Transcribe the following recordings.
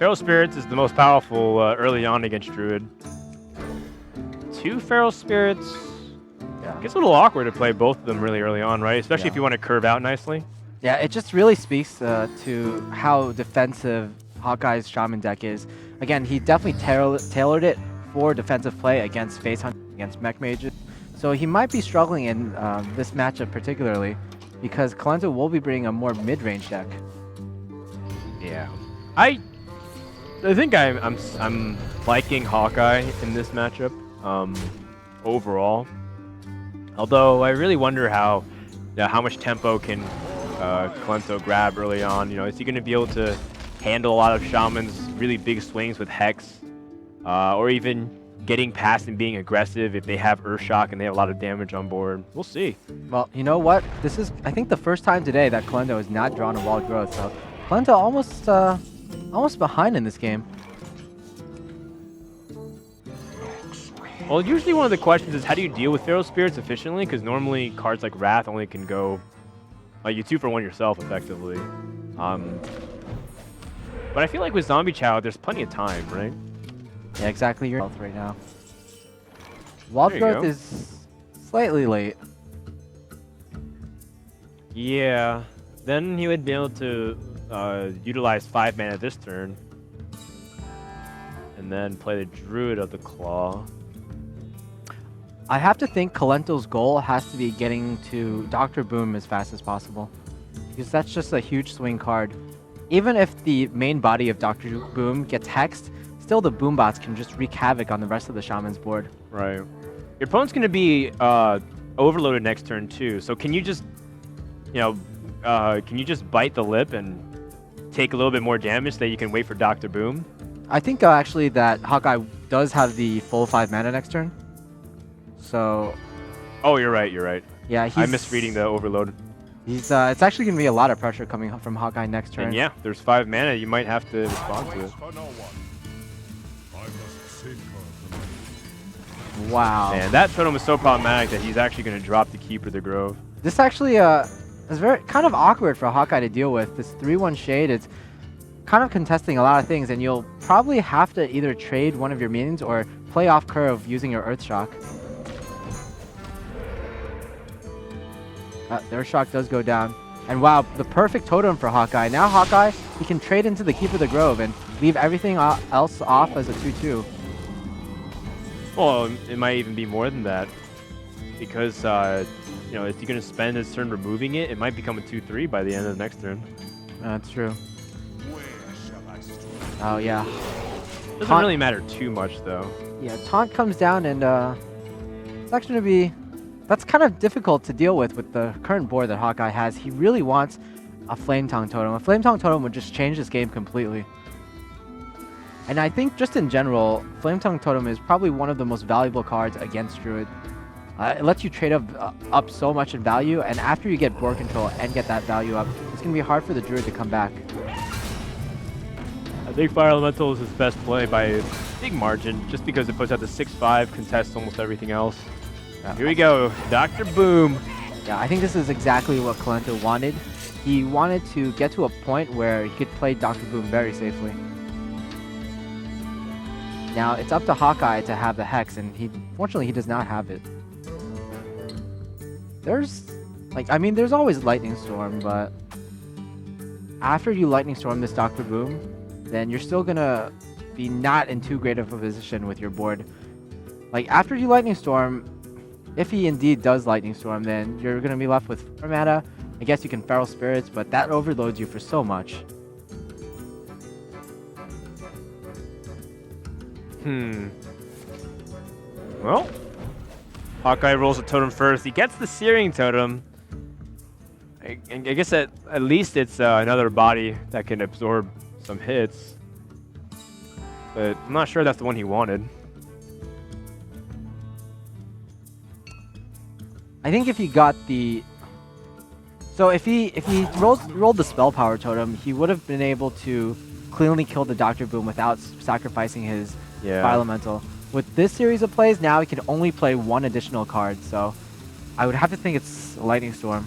Feral Spirits is the most powerful early on against Druid. 2 Feral Spirits. Yeah. Gets a little awkward to play both of them really early on, right? Especially Yeah. if you want to curve out nicely. Yeah, it just really speaks to how defensive Hawkeye's Shaman deck is. Again, he definitely tailored it for defensive play against face hunt, against mech mages. So he might be struggling in this matchup particularly because Kolento will be bringing a more mid-range deck. Yeah. I think I'm liking Hawkeye in this matchup overall. Although I really wonder how much tempo can Kolento grab early on. You know, is he going to be able to handle a lot of Shaman's really big swings with Hex, or even getting past and being aggressive if they have Earthshock and they have a lot of damage on board? We'll see. Well, you know what? This is, I think, the first time today that Kolento has not drawn a Wild Growth. So Kolento almost behind in this game. Well, usually one of the questions is how do you deal with Feral Spirits efficiently? Because normally cards like Wrath only can go, like, you 2 for 1 yourself effectively. But I feel like with Zombie Child, there's plenty of time, right? Yeah, exactly. Your health right now. Wild Growth is slightly late. Yeah. Then he would be able to utilize 5 mana this turn. And then play the Druid of the Claw. I have to think Kolento's goal has to be getting to Dr. Boom as fast as possible. Because that's just a huge swing card. Even if the main body of Dr. Boom gets hexed, still the Boom bots can just wreak havoc on the rest of the Shaman's board. Right. Your opponent's going to be overloaded next turn too. So can you just, can you just bite the lip and take a little bit more damage so that you can wait for Dr. Boom? I think actually that Hawkeye does have the full 5 mana next turn. So... Oh, you're right, you're right. Yeah, I'm misreading the overload. It's actually going to be a lot of pressure coming from Hawkeye next turn. And yeah, there's 5 mana. You might have to respond to it. Wow. Man, that totem was so problematic that he's actually going to drop the Keeper of the Grove. This actually is very kind of awkward for Hawkeye to deal with. This 3-1 Shade, it's kind of contesting a lot of things, and you'll probably have to either trade one of your minions or play off curve using your Earthshock. The Earthshock does go down. And wow, the perfect totem for Hawkeye. Now Hawkeye, he can trade into the Keeper of the Grove and leave everything else off as a 2-2. Well, it might even be more than that. Because, if you're going to spend his turn removing it, it might become a 2-3 by the end of the next turn. That's true. Oh, yeah. Doesn't really matter too much, though. Yeah, Taunt comes down, and it's actually going to be... That's kind of difficult to deal with the current board that Hawkeye has. He really wants a Flame Tongue Totem. A Flame Tongue Totem would just change this game completely. And I think just in general, Flame Tongue Totem is probably one of the most valuable cards against Druid. It lets you trade up so much in value, and after you get board control and get that value up, it's going to be hard for the Druid to come back. I think Fire Elemental is his best play by a big margin, just because it puts out the 6-5, contests almost everything else. Here we go, Dr. Boom. Yeah, I think this is exactly what Kolento wanted. He wanted to get to a point where he could play Dr. Boom very safely. Now, it's up to Hawkeye to have the Hex, and fortunately he does not have it. There's always Lightning Storm, but after you Lightning Storm this Dr. Boom, then you're still gonna be not in too great of a position with your board. Like, after you Lightning Storm, if he indeed does Lightning Storm, then you're going to be left with 4 mana. I guess you can Feral Spirits, but that overloads you for so much. Well, Hawkeye rolls a totem first. He gets the Searing Totem. I guess at least it's another body that can absorb some hits. But I'm not sure that's the one he wanted. I think if he got the... So if he rolled the Spell Power Totem, he would have been able to cleanly kill the Dr. Boom without sacrificing his Fire Elemental. With this series of plays, now he can only play 1 additional card, so I would have to think it's a Lightning Storm.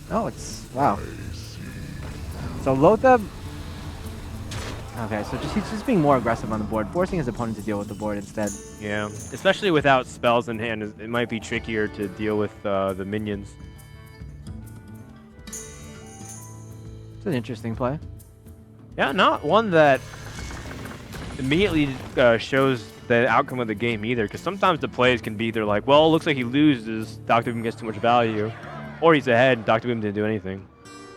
Oh, it's... wow. So Lotheb... Okay, so he's just being more aggressive on the board, forcing his opponent to deal with the board instead. Yeah, especially without spells in hand, it might be trickier to deal with the minions. It's an interesting play. Yeah, not one that immediately shows the outcome of the game either, because sometimes the plays can be either like, well, it looks like he loses, Dr. Boom gets too much value, or he's ahead, Dr. Boom didn't do anything.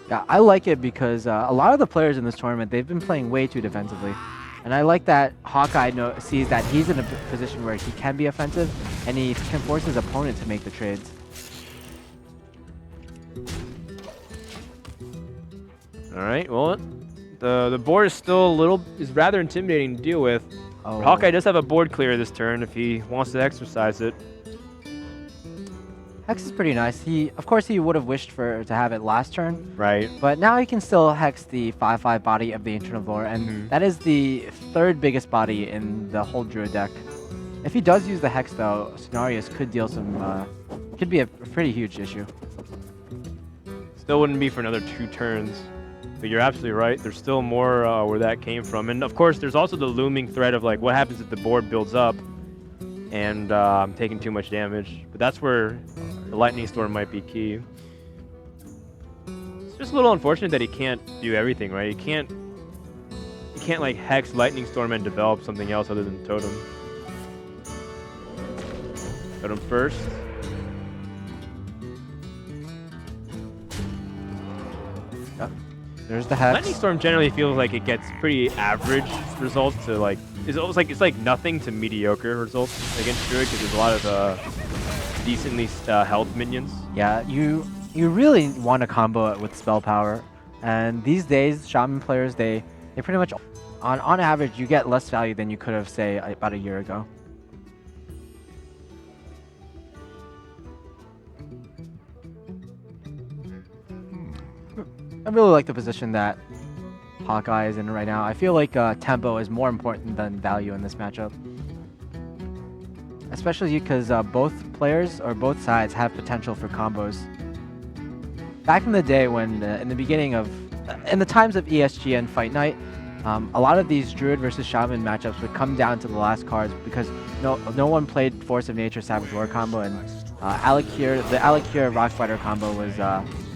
Yeah, I like it because a lot of the players in this tournament, they've been playing way too defensively. And I like that Hawkeye sees that he's in a position where he can be offensive, and he can force his opponent to make the trades. All right, well, the board is still is rather intimidating to deal with. Oh. Hawkeye does have a board clear this turn if he wants to exercise it. Hex is pretty nice. Of course, he would have wished to have it last turn. Right. But now he can still hex the 5/5 body of the Ancient of Lore, and that is the third biggest body in the whole Druid deck. If he does use the hex, though, Cenarius could deal could be a pretty huge issue. Still wouldn't be for another 2 turns. But you're absolutely right. There's still more where that came from. And of course, there's also the looming threat of like, what happens if the board builds up and I'm taking too much damage. But that's where the Lightning Storm might be key. It's just a little unfortunate that he can't do everything, right? He can't like hex Lightning Storm and develop something else other than Totem. Totem first. Yep. There's the hex. Lightning Storm generally feels like it gets pretty average results to like, it's like nothing to mediocre results against Druid because there's a lot of decently health minions. Yeah, you really want to combo it with spell power, and these days Shaman players they pretty much on average you get less value than you could have say about a year ago. I really like the position that Hawkeye is in right now. I feel like tempo is more important than value in this matchup. Especially because both players or both sides have potential for combos. Back in the day when, in the times of ESG and Fight Night, a lot of these Druid versus Shaman matchups would come down to the last cards because no one played Force of Nature Savage War combo, and the Alakir Rock Fighter combo was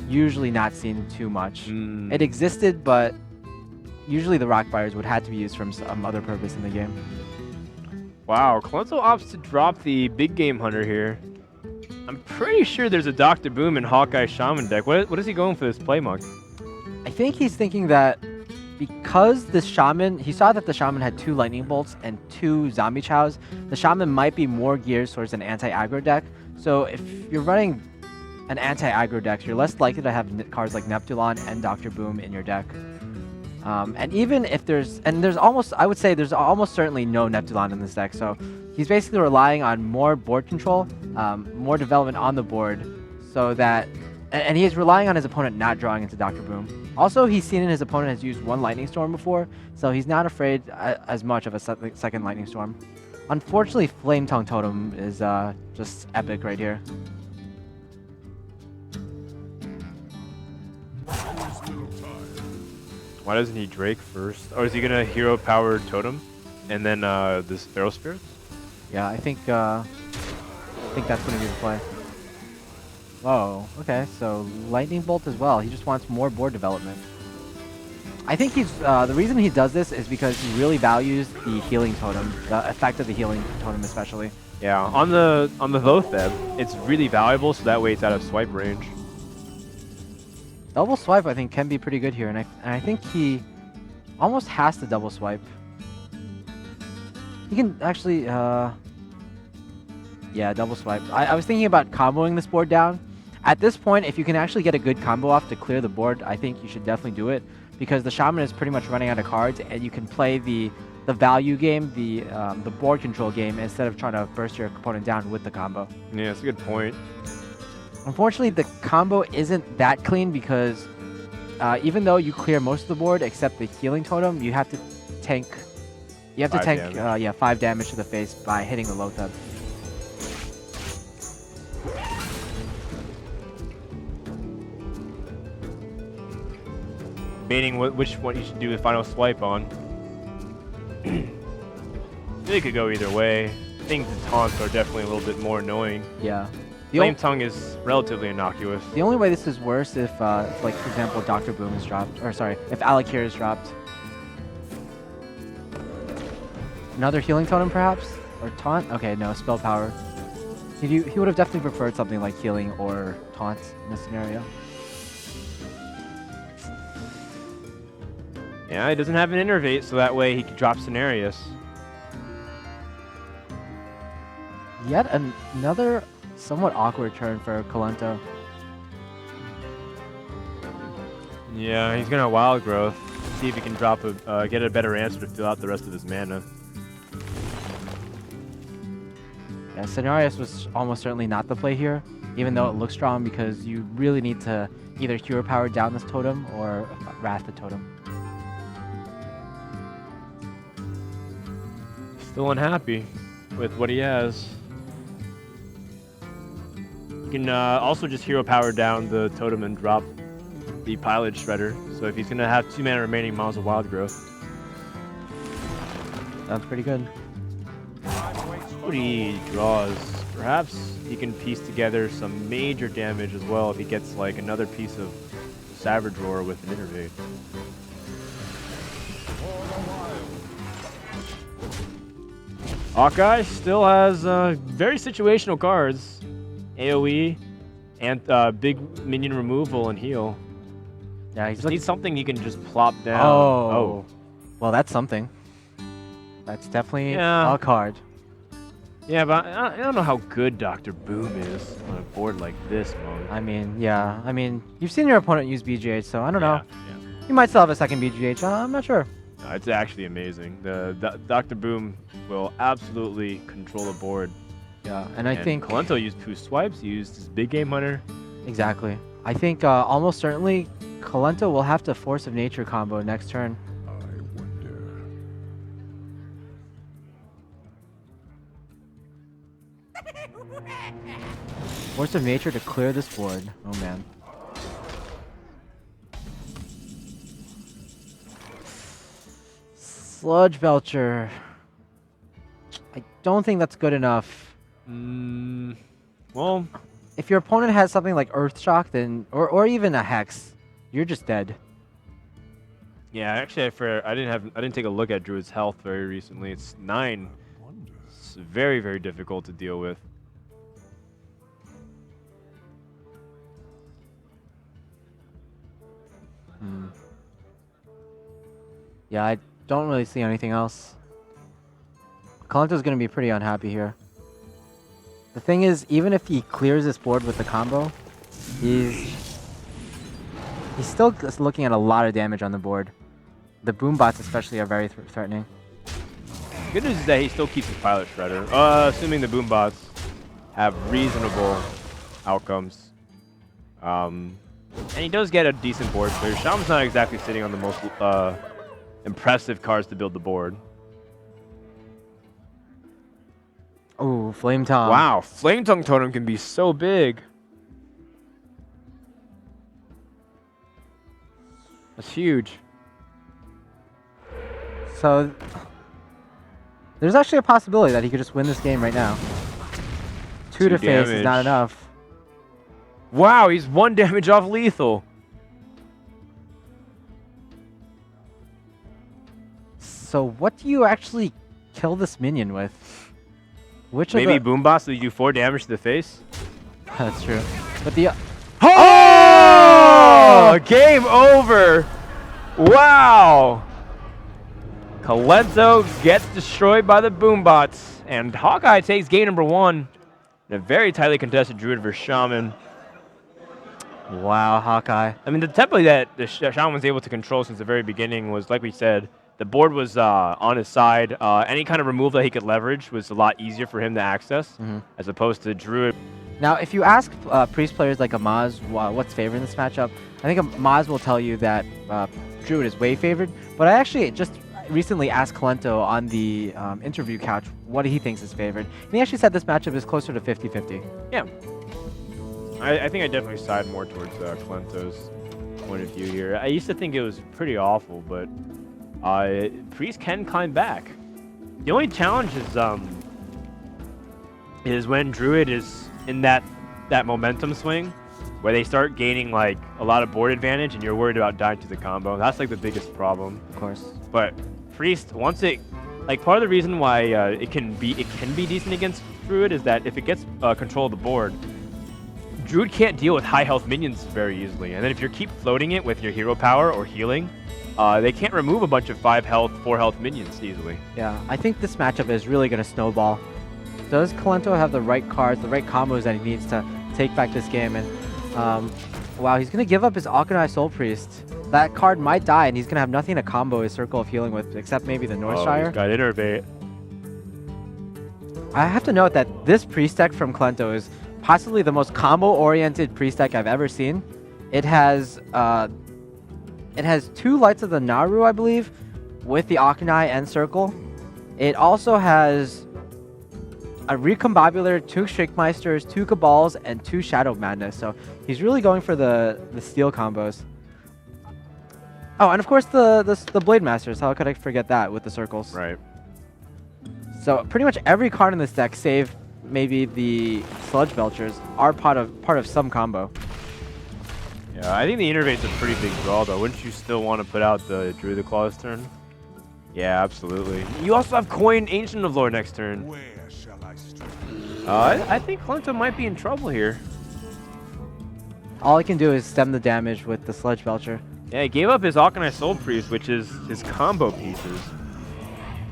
usually not seen too much. It existed, but usually the Rock Fighters would have to be used for some other purpose in the game. Wow, Kolento opts to drop the big game hunter here. I'm pretty sure there's a Dr. Boom in Hawkeye Shaman deck. What is he going for this play, Monk? I think he's thinking that because the Shaman, he saw that the Shaman had 2 Lightning Bolts and 2 Zombie Chows, the Shaman might be more geared towards an anti-aggro deck. So if you're running an anti-aggro deck, you're less likely to have cards like Neptulon and Dr. Boom in your deck. And even if I would say there's almost certainly no Neptulon in this deck, so he's basically relying on more board control, more development on the board, so that, and he's relying on his opponent not drawing into Dr. Boom. Also, he's seen his opponent has used 1 Lightning Storm before, so he's not afraid as much of a second Lightning Storm. Unfortunately, Flame Tongue Totem is just epic right here. Why doesn't he Drake first? Or is he gonna hero power Totem and then this Feral Spirit? Yeah, I think that's gonna be the play. Whoa, okay, so Lightning Bolt as well. He just wants more board development. I think the reason he does this is because he really values the healing totem, the effect of the healing totem especially. Yeah, on the Lotheb, it's really valuable, so that way it's out of swipe range. Double swipe, I think, can be pretty good here, and I think he almost has to double swipe. He can actually, yeah, double swipe. I was thinking about comboing this board down. At this point, if you can actually get a good combo off to clear the board, I think you should definitely do it, because the Shaman is pretty much running out of cards, and you can play the value game, the board control game, instead of trying to burst your opponent down with the combo. Yeah, that's a good point. Unfortunately, the combo isn't that clean because even though you clear most of the board except the healing totem, you have to tank. You have to tank 5 damage to the face by hitting the Lotheb. Meaning which one you should do the final swipe on. Really could go either way. I think the taunts are definitely a little bit more annoying. Yeah. Flame Tongue is relatively innocuous. The only way this is worse if like, for example, Dr. Boom is dropped. Or, sorry, if Alakir is dropped. Another healing totem, perhaps? Or taunt? Okay, no, spell power. He would have definitely preferred something like healing or taunt in this scenario. Yeah, he doesn't have an Innervate, so that way he can drop Cenarius. Yet another somewhat awkward turn for Kolento. Yeah, he's gonna Wild Growth. See if he can drop a get a better answer to fill out the rest of his mana. Yeah, Cenarius was almost certainly not the play here, even though it looks strong, because you really need to either Hero Power down this totem or Wrath the totem. Still unhappy with what he has. You can also just Hero Power down the totem and drop the Pilot Shredder. So if he's gonna have 2 mana remaining, Miles of Wild Growth. Sounds pretty good. What he draws, perhaps he can piece together some major damage as well if he gets like another piece of Savage Roar with an Innervate. Hawkeye still has very situational cards. AoE and big minion removal and heal. Yeah, he just needs something he can just plop down. Oh. Well, that's something. That's definitely a card. Yeah, but I don't know how good Dr. Boom is on a board like this, Monk. I mean, yeah. I mean, you've seen your opponent use BGH, so I don't know. Yeah. You might still have a second BGH. I'm not sure. No, it's actually amazing. The Dr. Boom will absolutely control the board. Yeah, and I think Kolento used Pooh Swipes. He used his Big Game Hunter. Exactly. I think almost certainly Kolento will have to Force of Nature combo next turn. Force of Nature to clear this board. Oh man. Sludge Belcher. I don't think that's good enough. Well, if your opponent has something like Earth Shock, then or even a Hex, you're just dead. Yeah, actually, I didn't take a look at Druid's health very recently. It's 9. It's very, very difficult to deal with. Yeah, I don't really see anything else. Kolento's going to be pretty unhappy here. The thing is, even if he clears this board with the combo, he's still just looking at a lot of damage on the board. The boom bots especially are very threatening. Good news is that he still keeps his Pilot Shredder, assuming the boom bots have reasonable outcomes. And he does get a decent board clear. Shaman's not exactly sitting on the most impressive cards to build the board. Oh, Flame Tongue. Wow, Flame Tongue Totem can be so big. That's huge. So, there's actually a possibility that he could just win this game right now. 2 to face is not enough. Wow, he's 1 damage off lethal. So what do you actually kill this minion with? Which maybe Boom Boss will do 4 damage to the face? That's true. But the... Oh! Game over! Wow! Kolento gets destroyed by the Boom Bots, and Hawkeye takes game number 1 in a very tightly contested Druid versus Shaman. Wow, Hawkeye. I mean, the template that the Shaman was able to control since the very beginning was, like we said, the board was on his side. Any kind of removal that he could leverage was a lot easier for him to access, as opposed to Druid. Now, if you ask Priest players like Amaz what's favored in this matchup, I think Amaz will tell you that Druid is way favored. But I actually just recently asked Kolento on the interview couch what he thinks is favored. And he actually said this matchup is closer to 50-50. Yeah. I think I definitely side more towards Kolento's point of view here. I used to think it was pretty awful, but Priest can climb back. The only challenge is when Druid is in that momentum swing, where they start gaining like a lot of board advantage, and you're worried about dying to the combo. That's like the biggest problem. Of course. But Priest, once it, like part of the reason why it can be decent against Druid is that if it gets control of the board, Druid can't deal with high health minions very easily. And then if you keep floating it with your hero power or healing, they can't remove a bunch of 5 health, 4 health minions easily. Yeah, I think this matchup is really going to snowball. Does Kolento have the right cards, the right combos that he needs to take back this game? And wow, he's going to give up his Hawkeye Soul Priest. That card might die, and he's going to have nothing to combo his Circle of Healing with, except maybe the Northshire. He's got Innervate. I have to note that this Priest deck from Kolento is possibly the most combo-oriented Priest deck I've ever seen. It has 2 Lights of the Naru, I believe, with the Hawkeye and Circle. It also has a Recombobulator, 2 Shriekmeisters, 2 Cabals, and 2 Shadow Madness. So he's really going for the steel combos. Oh, and of course the Blade Masters. How could I forget that with the circles? Right. So pretty much every card in this deck, save maybe the Sludge Belchers, are part of some combo. Yeah, I think the Innervate's a pretty big draw, though. Wouldn't you still want to put out the Druid the Claw this turn? Yeah, absolutely. You also have Coin Ancient of Lore next turn. Where shall I stray? I think Kolento might be in trouble here. All he can do is stem the damage with the Sludge Belcher. Yeah, he gave up his Hawkeye Soul Priest, which is his combo pieces.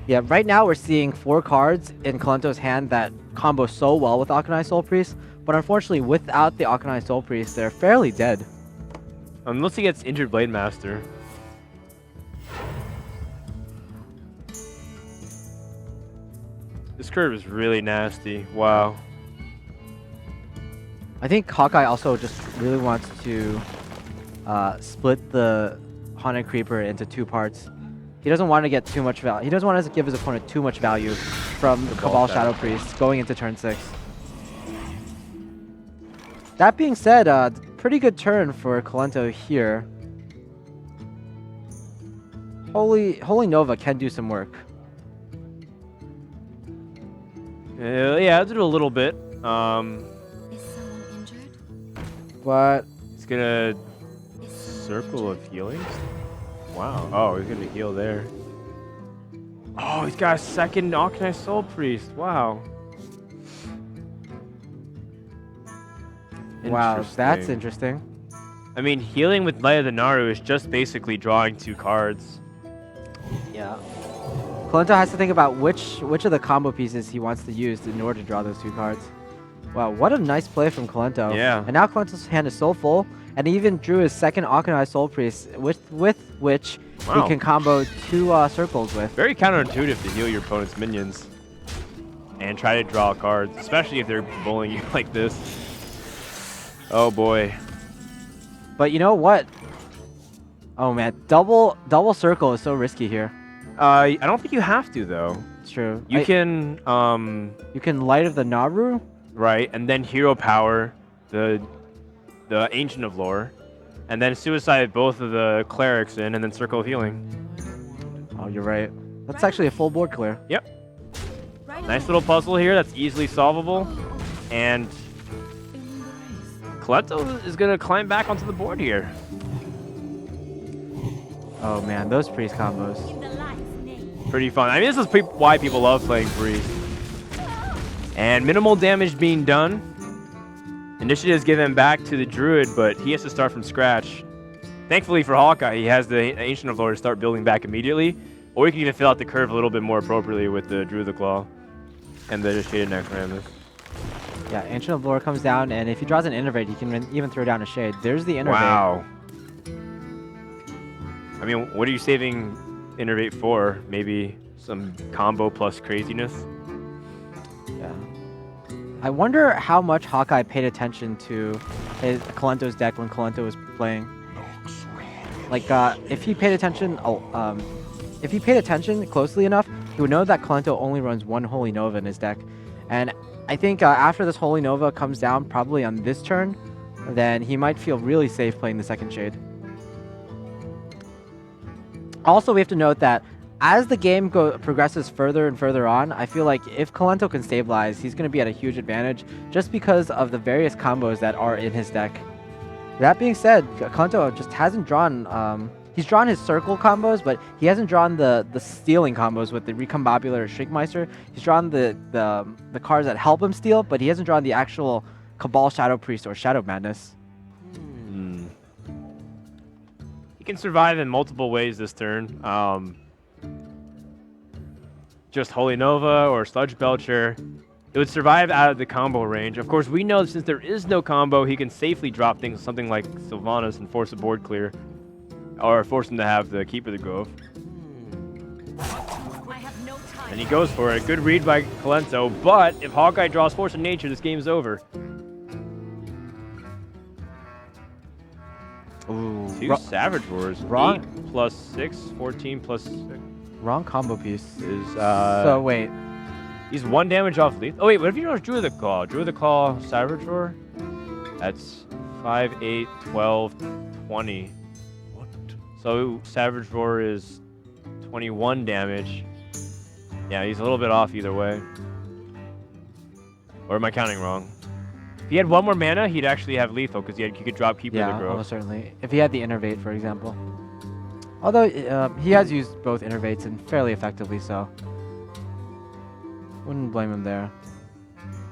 Yeah, right now we're seeing 4 cards in Kolento's hand that combo so well with Hawkeye Soul Priest, but unfortunately without the Hawkeye Soul Priest, they're fairly dead. Unless he gets Injured Blade Master. This curve is really nasty. Wow. I think Hawkeye also just really wants to split the Haunted Creeper into 2 parts. He doesn't want to get too much value. He doesn't want to give his opponent too much value from the Cabal Shadow Priest going into turn 6. That being said, pretty good turn for Kolento here. Holy Nova can do some work. Yeah, I'll do a little bit. Is someone injured? But He's gonna Circle of Healing. Wow. Oh, he's gonna heal there. Oh, he's got a second Hawkeye Soul Priest. Wow. wow, that's interesting. I mean, healing with Light of the Naru is just basically drawing 2 cards. Yeah. Kolento has to think about which of the combo pieces he wants to use in order to draw those 2 cards. Wow, what a nice play from Kolento. Yeah. And now Kolento's hand is so full, and he even drew his second Hawkeye Soul Priest, with which Wow. he can combo 2 circles with. Very counterintuitive to heal your opponent's minions and try to draw cards, especially if they're bullying you like this. Oh boy. But you know what? Oh man, double circle is so risky here. I don't think you have to though. It's true. You can You can Light of the Naru. right, and then hero power the Ancient of Lore, and then suicide both of the clerics in, and then Circle of Healing. Oh, you're right. That's actually a full board clear. Yep. Nice little puzzle here that's easily solvable, and Kolento is gonna climb back onto the board here. Oh man, those priest combos. Pretty fun. I mean, this is why people love playing Priest. And minimal damage being done. Initiative is given back to the Druid, but he has to start from scratch. Thankfully for Hawkeye, he has the Ancient of Lore to start building back immediately, or he can even fill out the curve a little bit more appropriately with the Druid of the Claw and the Shaded Necromancer. Yeah, Ancient of Lore comes down, and if he draws an Innervate, he can even throw down a Shade. There's the Innervate. Wow. I mean, what are you saving Innervate for? Maybe some combo plus craziness? Yeah. I wonder how much Hawkeye paid attention to Kolento's deck when Kolento was playing. Like, if he paid attention, closely enough, he would know that Kolento only runs 1 Holy Nova in his deck. And I think after this Holy Nova comes down, probably on this turn, then he might feel really safe playing the second Shade. Also, we have to note that as the game progresses further and further on, I feel like if Kolento can stabilize, he's going to be at a huge advantage just because of the various combos that are in his deck. That being said, Kolento just hasn't drawn... he's drawn his circle combos, but he hasn't drawn the stealing combos with the Recombobulator or Shrinkmeister. He's drawn the cards that help him steal, but he hasn't drawn the actual Cabal Shadow Priest or Shadow Madness. He can survive in multiple ways this turn. Just Holy Nova or Sludge Belcher. It would survive out of the combo range. Of course, we know since there is no combo, he can safely drop things, something like Sylvanas, and force a board clear. Or force him to have the Keeper the Grove. And he goes for it. Good read by Kolento, but if Hawkeye draws Force of Nature, this game is over. Ooh, 2 Savage Roars. Wrong. 8 plus 6, 14 plus 6. Wrong combo piece. Is, so wait. He's 1 damage off lethal. Oh wait, what if you draw Druid the Claw? Druid the Claw, Savage Roar? That's 5, 8, 12, 20. What? So Savage Roar is 21 damage. Yeah, he's a little bit off either way. Or am I counting wrong? If he had 1 more mana, he'd actually have lethal because he could drop Keeper of the Grove. Almost certainly. If he had the Innervate, for example. Although he has used both Innervates and fairly effectively, so wouldn't blame him there.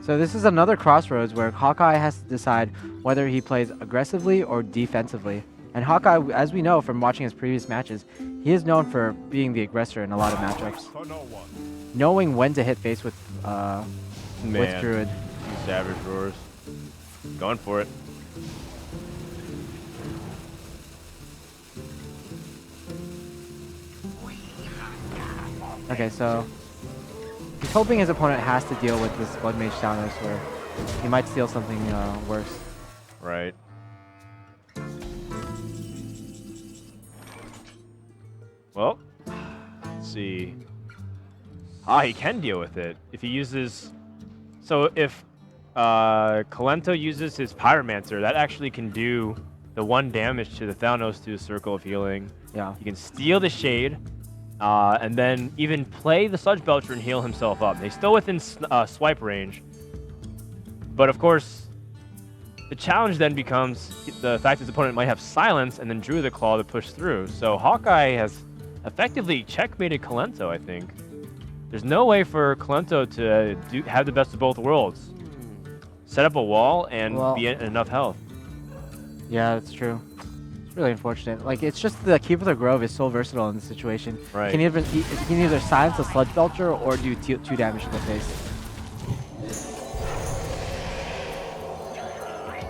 So this is another crossroads where Hawkeye has to decide whether he plays aggressively or defensively. And Hawkeye, as we know from watching his previous matches, he is known for being the aggressor in a lot of matchups. Knowing when to hit face with Druid. Savage Roars. Going for it. Okay, so he's hoping his opponent has to deal with this Blood Mage Thanos where he might steal something worse. Right. Well, let's see. He can deal with it. If he uses... So if Kolento uses his Pyromancer, that actually can do the 1 damage to the Thanos to a Circle of Healing. Yeah. He can steal the Shade, and then even play the Sludge Belcher and heal himself up. He's still within swipe range. But of course, the challenge then becomes the fact that his opponent might have Silence and then Druid the Claw to push through. So Hawkeye has effectively checkmated Kolento, I think. There's no way for Kolento to have the best of both worlds. Set up a wall and be at enough health. Yeah, that's true. It's really unfortunate. Like, it's just the Keeper of the Grove is so versatile in this situation. Right. He can either silence a Sludge Belcher or do 2 damage to the face.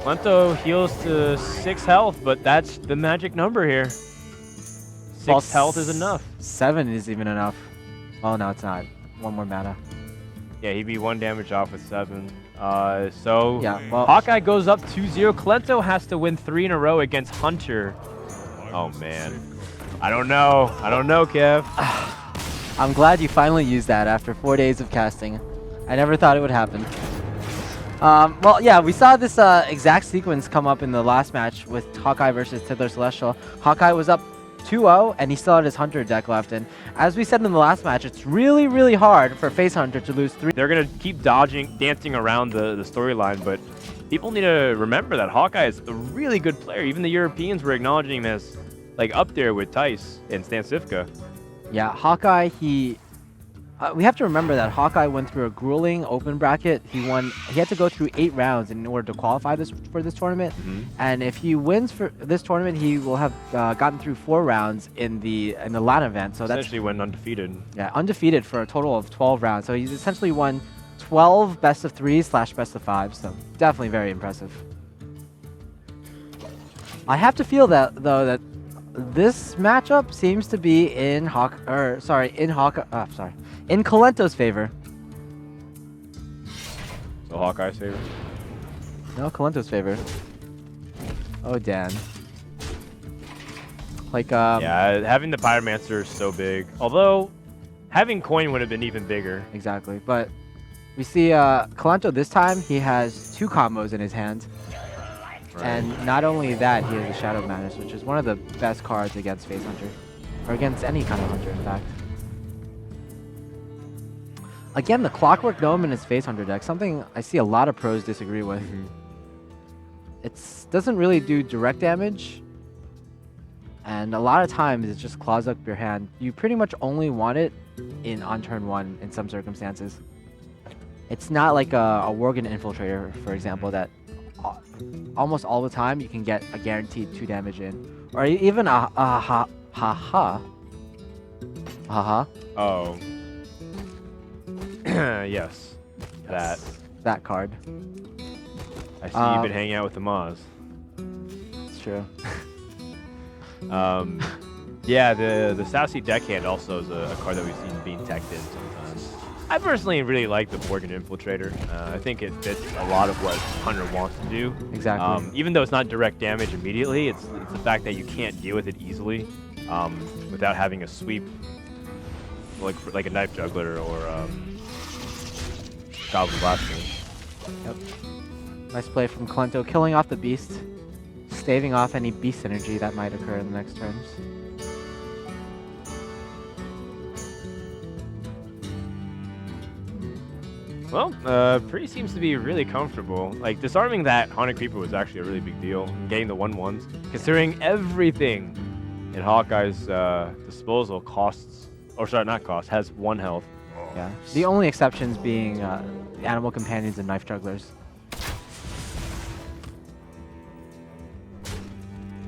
Kolento heals to 6 health, but that's the magic number here. 6 health is enough. 7 is even enough. Oh, no, it's not. 1 more mana. Yeah, he'd be 1 damage off with 7. So yeah, well, Hawkeye goes up 2-0. Kolento has to win 3 in a row against Hunter. Oh, man. I don't know. I don't know, Kev. I'm glad you finally used that after 4 days of casting. I never thought it would happen. Well, yeah, we saw this exact sequence come up in the last match with Hawkeye versus Tiddler Celestial. Hawkeye was up 2-0, and he still had his Hunter deck left. And as we said in the last match, it's really, really hard for Face Hunter to lose 3. They're going to keep dancing around the storyline, but people need to remember that Hawkeye is a really good player. Even the Europeans were acknowledging him as like up there with Tice and Stan Cifka. Yeah, Hawkeye, we have to remember that Hawkeye went through a grueling open bracket. He had to go through 8 rounds in order to qualify for this tournament. And if he wins for this tournament, he will have gotten through 4 rounds in the LAN event. So that's essentially went undefeated. Yeah, undefeated for a total of 12 rounds. So he's essentially won 12 best of 3s / best of 5s. So definitely very impressive. I have to feel that though that this matchup seems to be in in Kolento's favor. So Hawkeye's favor? No, Kolento's favor. Oh, Dan. Like, yeah, having the Pyromancer is so big. Although, having Coin would have been even bigger. Exactly. But we see Kolento this time, he has 2 combos in his hand. Right. And not only that, he has a Shadow Madness, which is one of the best cards against Face Hunter. Or against any kind of hunter, in fact. Again, the Clockwork Gnome in his Face Hunter deck, something I see a lot of pros disagree with. It doesn't really do direct damage, and a lot of times it just claws up your hand. You pretty much only want it on turn 1 in some circumstances. It's not like a Worgen Infiltrator, for example, that almost all the time you can get a guaranteed 2 damage in. Or even a ha-ha. Oh. Yes. That card. I see you've been hanging out with the Moz. It's true. Yeah, the Sassy Deckhand also is a card that we've seen being teched in sometimes. I personally really like the Worgen Infiltrator. I think it fits a lot of what Hunter wants to do. Exactly. Even though it's not direct damage immediately, it's the fact that you can't deal with it easily without having a sweep like a Knife Juggler or Goblin Blaster. Yep. Nice play from Kolento, killing off the beast, staving off any beast synergy that might occur in the next turns. Well, Pretty seems to be really comfortable. Like, disarming that Haunted Creeper was actually a really big deal. Getting the 1/1s, considering everything in Hawkeye's disposal has 1 health. Yeah. The only exceptions being Animal Companions and Knife Jugglers.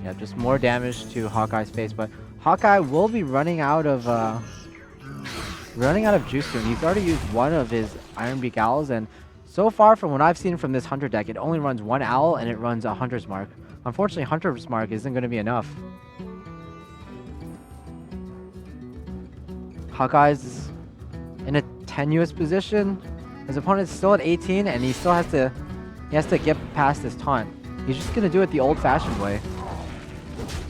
Yeah, just more damage to Hawkeye's face, but Hawkeye will be running out of juice soon. He's already used 1 of his Ironbeak Owls, and so far from what I've seen from this Hunter deck, it only runs 1 Owl and it runs a Hunter's Mark. Unfortunately, Hunter's Mark isn't going to be enough. Hawkeye's in a tenuous position. His opponent's still at 18, and he still has to get past this taunt. He's just going to do it the old-fashioned way,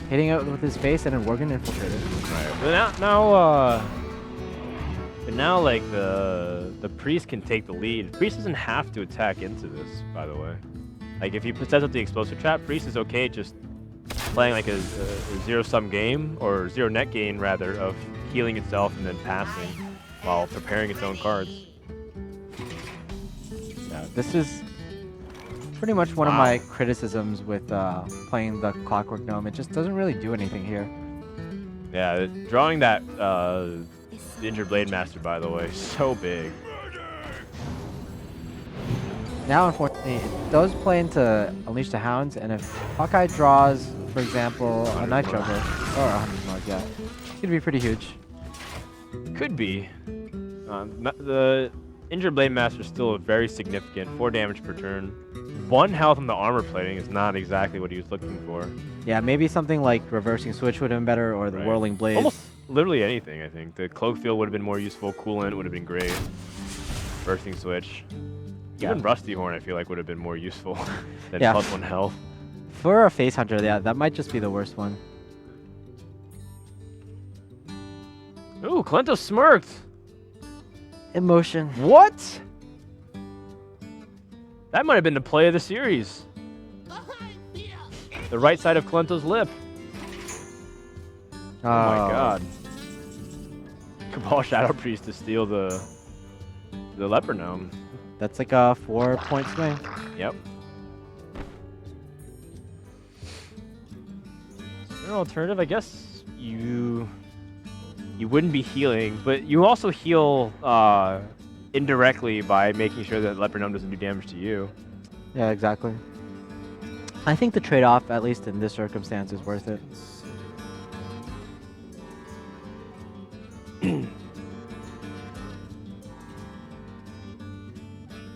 hitting it with his face and a Worgen Infiltrator. Right. But now, like the priest can take the lead. Priest doesn't have to attack into this, by the way. Like if he sets up the explosive trap, priest is okay just playing like a zero-sum game or zero-net gain rather of healing itself and then passing while preparing its own cards. Yeah, this is pretty much one of my criticisms with playing the Clockwork Gnome. It just doesn't really do anything here. Yeah, drawing that Injured Blade Master, by the way, so big. Now, unfortunately, it does play into Unleash the Hounds, and if Hawkeye draws, for example, a Knife Juggler, or a Hunter's Mark, yeah, it could be pretty huge. Could be. The Injured Blade Master is still very significant, 4 damage per turn. 1 health on the armor plating is not exactly what he was looking for. Yeah, maybe something like Reversing Switch would have been better, or the Whirling Blade. Almost literally anything, I think. The Cloak Field would have been more useful, Coolant would have been great. Reversing Switch. Even Rusty Horn, I feel like, would have been more useful than plus 1 health. For a Face Hunter, yeah, that might just be the worst one. Ooh, Kolento smirked! Emotion. What? That might have been the play of the series. The right side of Kolento's lip. Oh my god. Cabal Shadow Priest to steal the Leper Gnome. That's like a 4-point swing. Yep. An alternative, I guess you wouldn't be healing, but you also heal indirectly by making sure that Leper Gnome doesn't do damage to you. Yeah, exactly. I think the trade-off, at least in this circumstance, is worth it.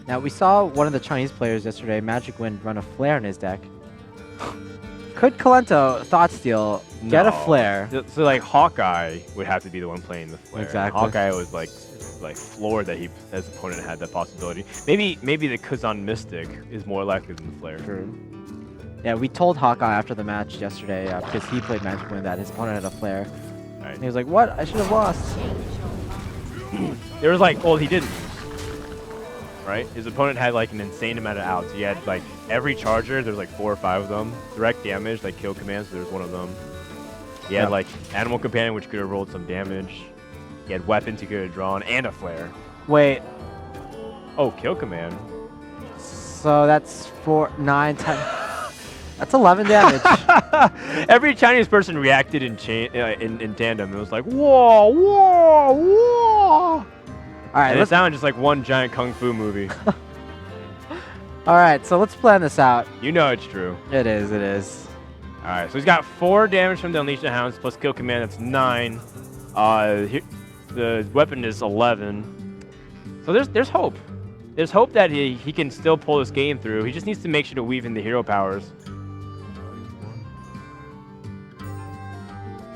Now, we saw one of the Chinese players yesterday, Magic Wind, run a Flare in his deck. Could Kolento Thought Steal get a Flare? So like Hawkeye would have to be the one playing the Flare. Exactly. Hawkeye was like floored that his opponent had that possibility. Maybe the Kazan Mystic is more likely than the Flare. True. Yeah, we told Hawkeye after the match yesterday, because he played Magic Wind, that his opponent had a Flare. Right. And he was like, what? I should have lost. There was like, well, he didn't. Right? His opponent had like an insane amount of outs. He had like every charger, there's like 4 or 5 of them. Direct damage, like kill commands, there's one of them. He had Yep. like Animal Companion, which could have rolled some damage. He had weapons he could have drawn, and a flare. Wait, Oh, Kill Command. so that's 4, 9, 10. That's 11 damage. Every Chinese person reacted in tandem. It was like, whoa, whoa, whoa. All right, And it let's, sounded just like one giant kung fu movie. all right, so let's plan this out. You know it's true. It is, it is. All right, so he's got 4 damage from the Unleash the Hounds plus Kill Command. That's 9. The weapon is 11. So there's hope. There's hope that he can still pull this game through. He just needs to make sure to weave in the hero powers.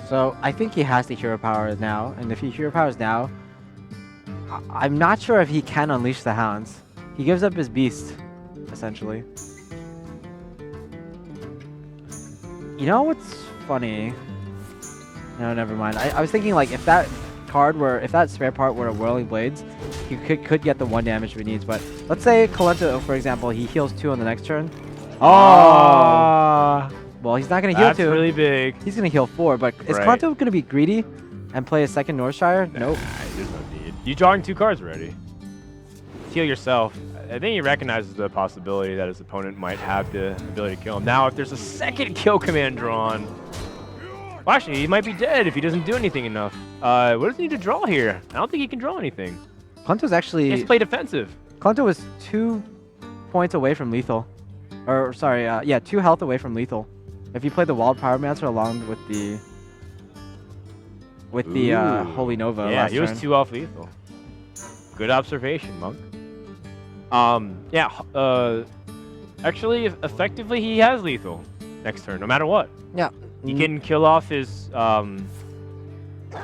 So I think he has the hero power now, and if he hero powers now, I'm not sure if he can unleash the hounds. He gives up his beast, essentially. You know what's funny? No, never mind. I was thinking like if that spare part were a Whirling Blades, he could get the 1 damage if he needs. But let's say Kolento, for example, he heals 2 on the next turn. Oh, Well, he's not gonna heal 2. that's really big. He's gonna heal 4. But is Right. Kolento gonna be greedy and play a second Northshire? Nope. There's no need. You're drawing 2 cards already. Heal yourself. I think he recognizes the possibility that his opponent might have the ability to kill him. Now, if there's a second Kill Command drawn, well, actually, he might be dead if he doesn't do anything enough. What does he need to draw here? I don't think he can draw anything. Kolento's He actually. has to play defensive. Kolento was 2 points away from lethal. Or, sorry, yeah, 2 health away from lethal. If you play the Wild Pyromancer along with the Ooh. Holy Nova Yeah, last he was turn. 2 off lethal. Good observation, Monk. Yeah, actually, effectively, he has lethal next turn, no matter what. Yeah. He can kill off his,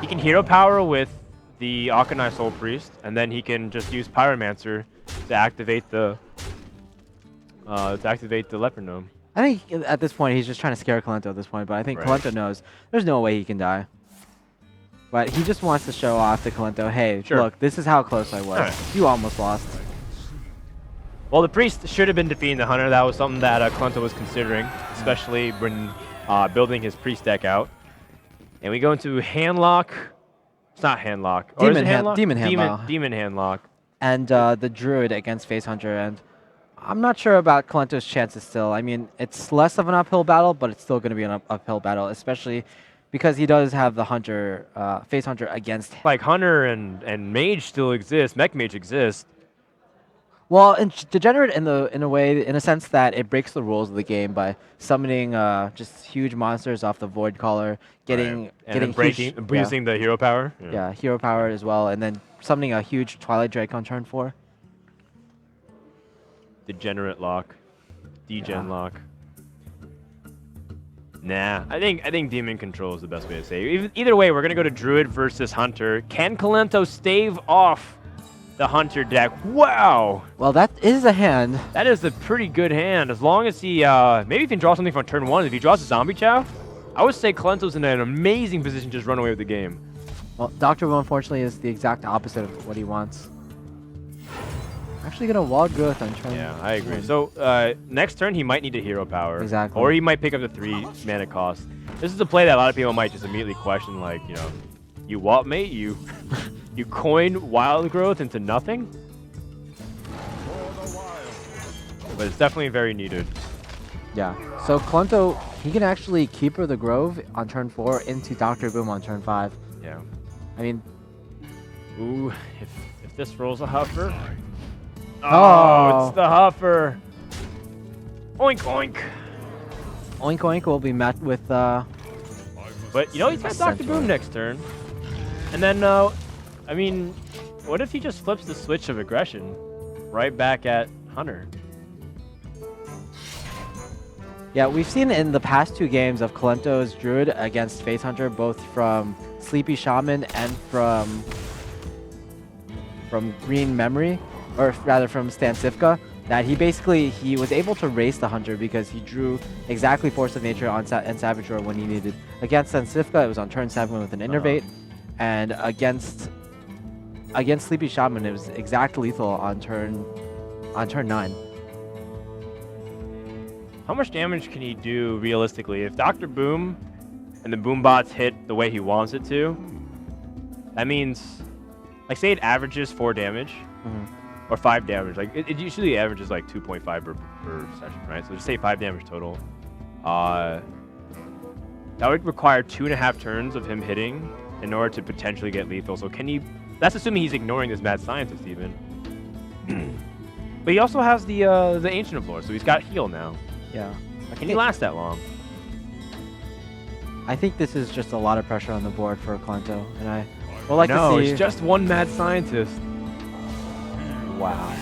he can hero power with the Akanai Soul Priest, and then he can just use Pyromancer to activate the, Leopard Gnome. I think at this point he's just trying to scare Kolento at this point, but I think Right. Kolento knows there's no way he can die. But he just wants to show off to Kolento, hey, Sure. look, this is how close I was. Alright. You almost lost. Well, the Priest should have been defeating the Hunter. That was something that Kolento was considering, especially when building his Priest deck out. And we go into Handlock. It's not Handlock. Or is it Handlock? Demon Handlock. Demon Handlock. And the Druid against Face Hunter, and I'm not sure about Kolento's chances still. I mean, it's less of an uphill battle, but it's still going to be an uphill battle, especially because he does have the Hunter, Face Hunter against him. Like Hunter and Mage still exist. Mech Mage exists. Well, and Degenerate in a sense that it breaks the rules of the game by summoning just huge monsters off the Void Caller, getting And huge, using the hero power. yeah, hero power as well, and then summoning a huge Twilight Drake on turn 4. Degenerate lock. Degen Yeah. lock. Nah, I think Demon Control is the best way to say it. Either way, we're going to go to Druid versus Hunter. Can Kolento stave off the Hunter deck? Wow! Well, that is a hand. That is a pretty good hand. As long as he, maybe he can draw something from turn 1. If he draws a Zombie Chow, I would say Kolento's in an amazing position to just run away with the game. Well, Dr. Will, unfortunately, is the exact opposite of what he wants. Actually, gonna Wild Growth on turn. Yeah, I agree. 1. So, next turn, he might need a hero power. Exactly. Or he might pick up the 3 mana cost. This is a play that a lot of people might just immediately question, like, you know, you what, mate? You coin Wild Growth into nothing? But it's definitely very needed. Yeah. So Kolento, he can actually Keeper the Grove on turn 4 into Dr. Boom on turn 5. Yeah. I mean, Ooh, if this rolls a Huffer. Oh. It's the Huffer. Oink, oink. Oink Oink will be met with But, you know, he's got Dr. Essentially. Boom next turn. And then, I mean, what if he just flips the switch of aggression right back at Hunter? Yeah, we've seen in the past 2 games of Kolento's Druid against Face Hunter, both from Sleepy Shaman and from Green Memory, or rather from Stansifka, that he was able to race the Hunter because he drew exactly Force of Nature on and Savage Roar when he needed. Against Stansifka, it was on turn 7 with an Innervate, and against Sleepy Shaman, it was exact lethal on turn 9. How much damage can he do realistically? If Dr. Boom and the boombots hit the way he wants it to, that means, like, say it averages 4 damage or 5 damage. Like, it usually averages like 2.5 per session, right? So just say 5 damage total. That would require 2.5 turns of him hitting in order to potentially get lethal. So can he? That's assuming he's ignoring this mad scientist even. But he also has the Ancient of Lore, so he's got heal now. Yeah. Can he last that long? I think this is just a lot of pressure on the board for Kolento, and I would like to see. It's just one mad scientist. Wow.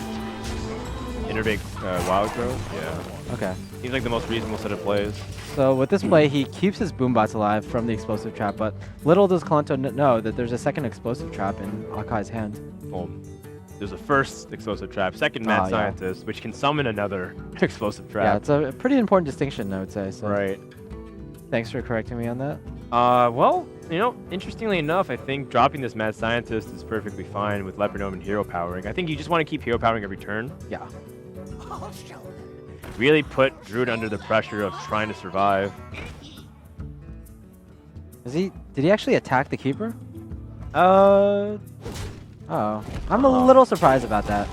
Innervate wild growth? Yeah. Okay. Seems like the most reasonable set of plays. So with this play, he keeps his boombots alive from the explosive trap, but little does Kolento know that there's a second explosive trap in Hawkeye's hand. Well, there's a first explosive trap, second mad scientist, which can summon another explosive trap. Yeah, it's a pretty important distinction, I would say. So. Right. Thanks for correcting me on that. Well, you know, interestingly enough, I think dropping this mad scientist is perfectly fine with Leopard Gnome and hero powering. I think you just want to keep hero powering every turn. Yeah. Really put Druid under the pressure of trying to survive. Did he actually attack the keeper? Uh, Oh, I'm a little surprised about that.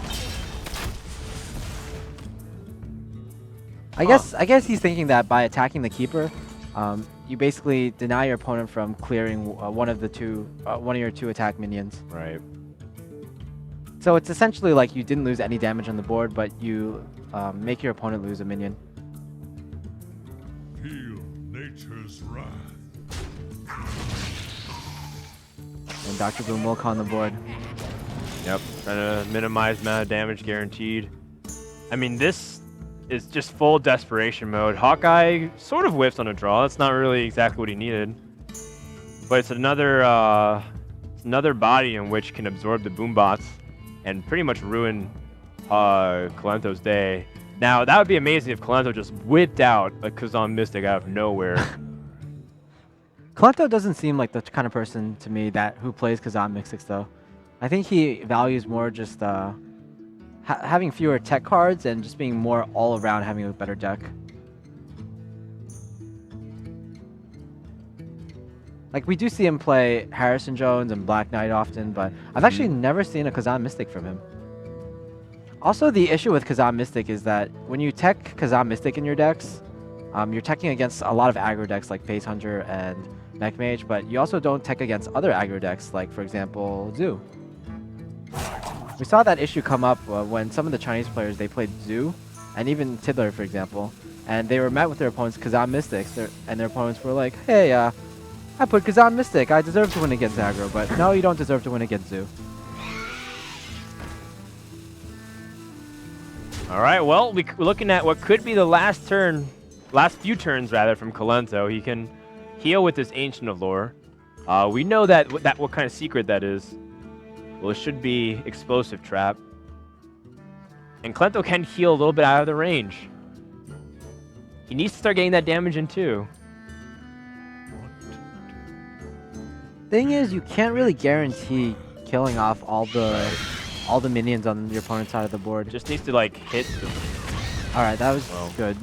I guess he's thinking that by attacking the keeper, you basically deny your opponent from clearing one of your 2 attack minions. right. So it's essentially like you didn't lose any damage on the board, but you make your opponent lose a minion. Feel nature's wrath. And Dr. Boom will on the board. Yep, trying to minimize amount of damage guaranteed. I mean, this is just full desperation mode. Hawkeye sort of whiffs on a draw. That's not really exactly what he needed. But it's another body in which can absorb the boombots and pretty much ruin Kolento's day. Now, that would be amazing if Kolento just whipped out a Kazan Mystic out of nowhere. Kolento doesn't seem like the kind of person to me who plays Kazan Mystics, though. I think he values more just having fewer tech cards and just being more all around having a better deck. Like, we do see him play Harrison Jones and Black Knight often, but I've actually never seen a Kazan Mystic from him. Also, the issue with Kazan Mystic is that when you tech Kazan Mystic in your decks, you're teching against a lot of aggro decks like Phase Hunter and Mech Mage, but you also don't tech against other aggro decks like, for example, Zoo. We saw that issue come up when some of the Chinese players, they played Zoo, and even Tiddler, for example, and they were met with their opponents' Kazan Mystics, and their opponents were like, hey, I put Kazan Mystic, I deserve to win against aggro, but no, you don't deserve to win against Zoo. All right, well, we're looking at what could be the last few turns rather from Kolento. He can heal with this Ancient of Lore. We know what kind of secret that is. Well, it should be Explosive Trap. And Kolento can heal a little bit out of the range. He needs to start getting that damage in too. Thing is, you can't really guarantee killing off all the minions on your opponent's side of the board. Just needs to like hit the... Alright, that was good.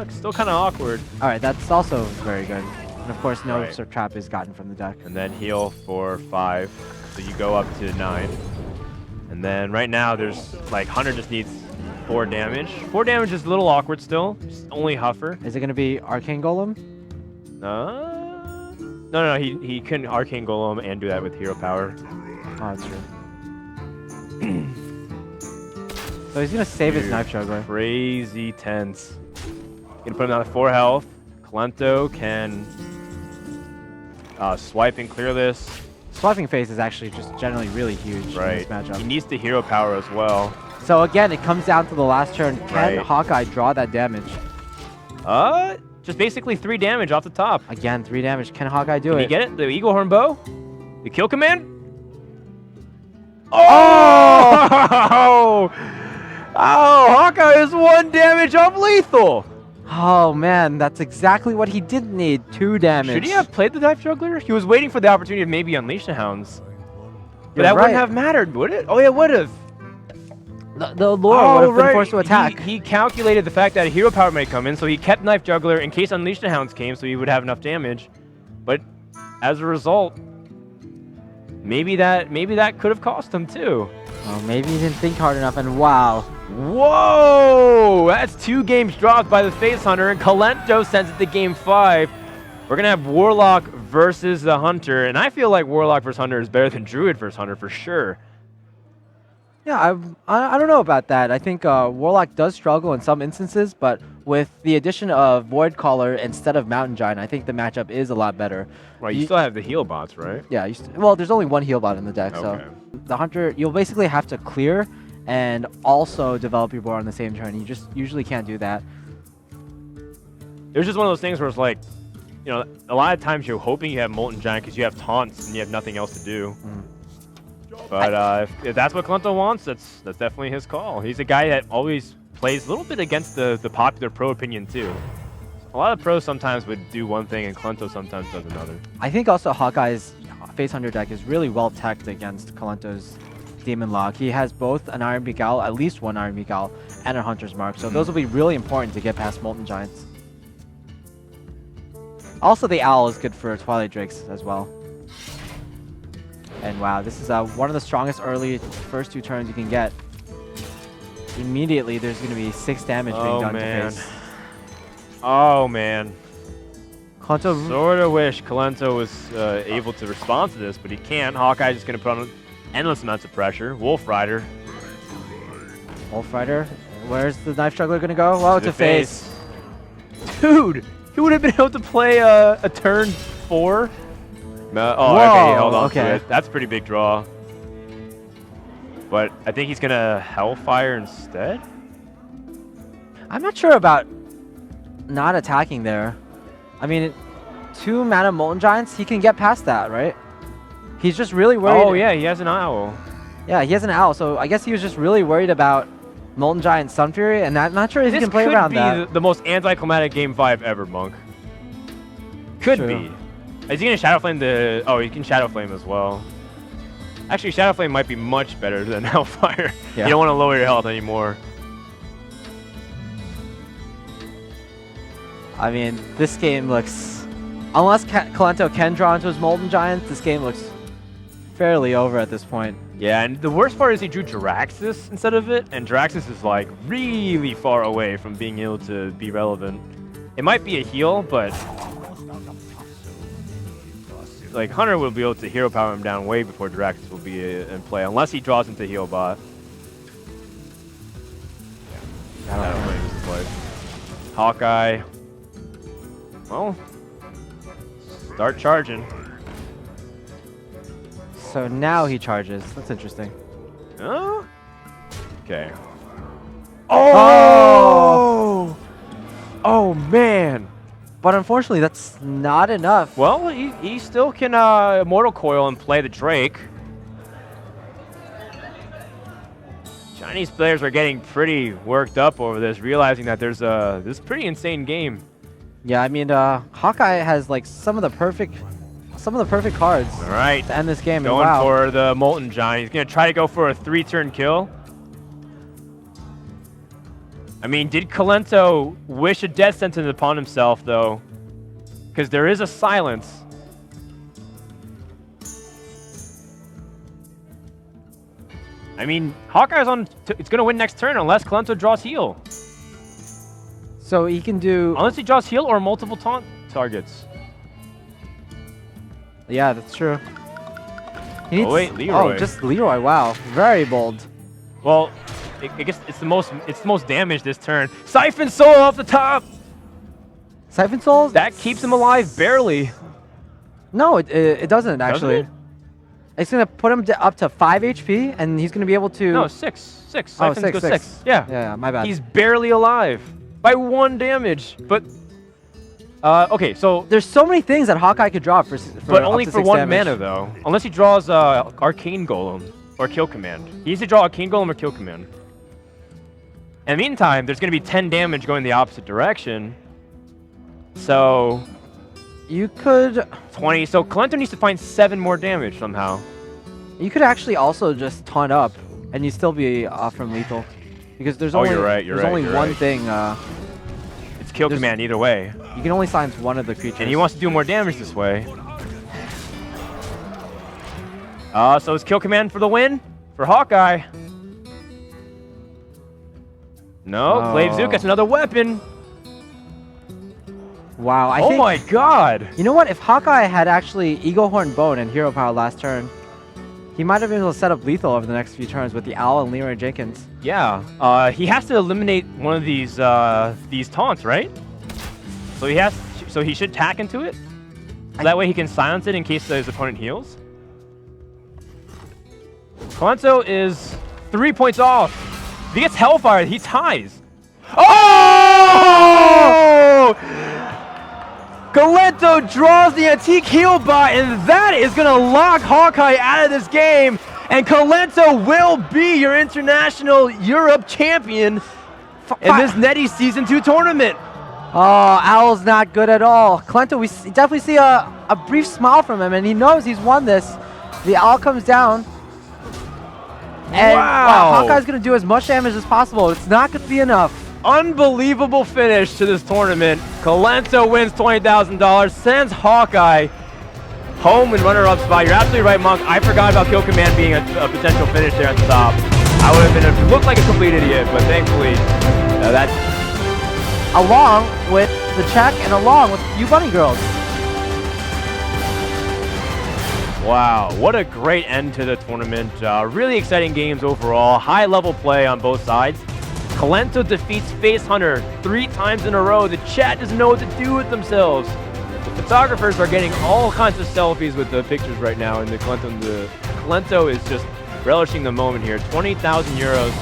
Still kind of awkward. Alright, that's also very good. And of course, no Right. trap is gotten from the deck. And then heal for 5. So you go up to 9. And then right now there's like Hunter just needs 4 damage. 4 damage is a little awkward still. Just only Huffer. Is it going to be Arcane Golem? No, he couldn't Arcane Golem and do that with hero power. Oh, that's true. So he's going to save his Knife Juggler. Crazy tense. Gonna put him down to 4 health. Kolento can swipe and clear this. Swiping phase is actually just generally really huge in Right. this matchup. He needs the hero power as well. So again, it comes down to the last turn. Can Right. Hawkeye draw that damage? Just basically 3 damage off the top. Again, 3 damage. Can Hawkeye do Can it? you get it? The Eagle Horn Bow? The kill command? Oh! Oh, Hawkeye is 1 damage off lethal. Oh man, that's exactly what he didn't need. 2 damage. Should he have played the Knife Juggler? He was waiting for the opportunity to maybe unleash the Hounds. But You're that right. wouldn't have mattered, would it? Oh, yeah, it would have. The lure would have been forced to attack. He calculated the fact that a hero power might come in, so he kept Knife Juggler in case Unleash the Hounds came, so he would have enough damage. But as a result, maybe that could have cost him too. Oh, maybe he didn't think hard enough, and wow. Whoa! That's 2 games dropped by the Face Hunter, and Kolento sends it to Game 5. We're gonna have Warlock versus the Hunter, and I feel like Warlock versus Hunter is better than Druid versus Hunter for sure. Yeah, I don't know about that. I think Warlock does struggle in some instances, but with the addition of Void Caller instead of Mountain Giant, I think the matchup is a lot better. Right, you still have the heal bots, right? Yeah, well, there's only one heal bot in the deck, Okay. so the Hunter, you'll basically have to clear and also develop your board on the same turn. You just usually can't do that. It was just one of those things where it's like, you know, a lot of times you're hoping you have Molten Giant because you have taunts and you have nothing else to do. But if that's what Kolento wants, that's definitely his call. He's a guy that always plays a little bit against the popular pro opinion too. A lot of pros sometimes would do one thing and Kolento sometimes does another. I think also Hawkeye's Face Hunter deck is really well teched against Kolento's Demon Lock. He has both an Iron Beak Owl, at least one Iron Beak Owl, and a Hunter's Mark. So those will be really important to get past Molten Giants. Also, the Owl is good for Twilight Drakes as well. And wow, this is one of the strongest early first 2 turns you can get. Immediately, there's going to be 6 damage being done to face. Oh man. Kolento Sort of wish Kolento was able to respond to this, but he can't. Hawkeye's just going to put on endless amounts of pressure. Wolf Rider. Wolf Rider. Where's the Knife Juggler going to go? Well, to face. Dude, he would have been able to play a turn 4. Oh, Whoa, okay, hold on okay. to it. That's a pretty big draw. But I think he's going to Hellfire instead? I'm not sure about not attacking there. I mean, 2 mana Molten Giants, he can get past that, right? He's just really worried. Oh, yeah, he has an owl. Yeah, he has an owl, so I guess he was just really worried about Molten Giant Sun Fury, and I'm not sure if he can play around that. This could be the most anticlimactic Game 5 ever, Monk. Could True. be. Is he going to Shadow Flame the... Oh, he can Shadow Flame as well. Actually, Shadow Flame might be much better than Hellfire. Yeah. You don't want to lower your health anymore. I mean, this game looks... Unless Kolento can draw into his Molten Giant, this game looks fairly over at this point. Yeah, and the worst part is he drew Jiraxis instead of it, and Jiraxis is like really far away from being able to be relevant. It might be a heal, but like Hunter will be able to hero power him down way before Jiraxis will be in play, unless he draws into heal bot. Shadow Flame is the play. Hawkeye. Well, start charging. So now he charges. That's interesting. Oh. Okay. Oh! Oh man. But unfortunately, that's not enough. Well, he still can Immortal Coil and play the Drake. Chinese players are getting pretty worked up over this, realizing that there's this pretty insane game. Yeah, I mean, Hawkeye has like some of the perfect cards All right, to end this game. going and wow. for the Molten Giant. He's gonna try to go for a 3-turn kill. I mean, did Kolento wish a death sentence upon himself though? Because there is a silence. I mean, Hawkeye's on. It's gonna win next turn unless Kolento draws heal. So he can do... Unless he draws heal or multiple taunt targets. Yeah, that's true. He needs... Oh wait, Leroy. Oh, just Leroy. Wow, very bold. Well, I guess it's the most damage this turn. Siphon Soul off the top. Siphon Souls? That keeps him alive barely. No, it doesn't actually. Doesn't It's gonna put him up to 5 HP, and he's gonna be able to... No, 6. Siphons Oh, go 6. 6. Yeah. Yeah, my bad. He's barely alive by 1 damage. But okay, so There's so many things that Hawkeye could draw for but up only to for 6 1 damage. mana though. Unless he draws Arcane Golem or Kill Command. He needs to draw Arcane Golem or Kill Command. In the meantime, there's going to be 10 damage going the opposite direction. So You could... 20. So Kolento needs to find 7 more damage somehow. You could actually also just taunt up and you still be off from lethal. Because there's Oh, only, you're right, you're there's right, only you're one right. thing. It's kill command either way. You can only silence one of the creatures. And he wants to do more damage this way. So it's kill command for the win for Hawkeye. No, Glaive Zook gets another weapon. Wow, I Oh think, my god. you know what? If Hawkeye had actually Eagle Horn Bone and Hero Power last turn, he might have been able to set up lethal over the next few turns with the Owl and Leroy Jenkins. Yeah. He has to eliminate one of these taunts, right? So he should tack into it. So that way he can silence it in case his opponent heals. Kolento is 3 points off. If he gets Hellfire, he ties. Oh! Kolento draws the Antique Heal Bot, and that is going to lock Hawkeye out of this game. And Kolento will be your International Europe champion in this NetEase Season 2 tournament. Oh, Owl's not good at all. Kolento, we definitely see a brief smile from him, and he knows he's won this. The Owl comes down. And Wow. Hawkeye's going to do as much damage as possible. It's not going to be enough. Unbelievable finish to this tournament. Kolento wins $20,000, sends Hawkeye home in runner-up spot. You're absolutely right, Monk. I forgot about Kill Command being a potential finish there at the top. I would have been looked like a complete idiot, but thankfully that. Along with the check and along with you bunny girls. Wow, what a great end to the tournament. Really exciting games overall. High-level play on both sides. Kolento defeats Face Hunter 3 times in a row. The chat doesn't know what to do with themselves. The photographers are getting all kinds of selfies with the pictures right now, and Kolento is just relishing the moment here. 20,000 euros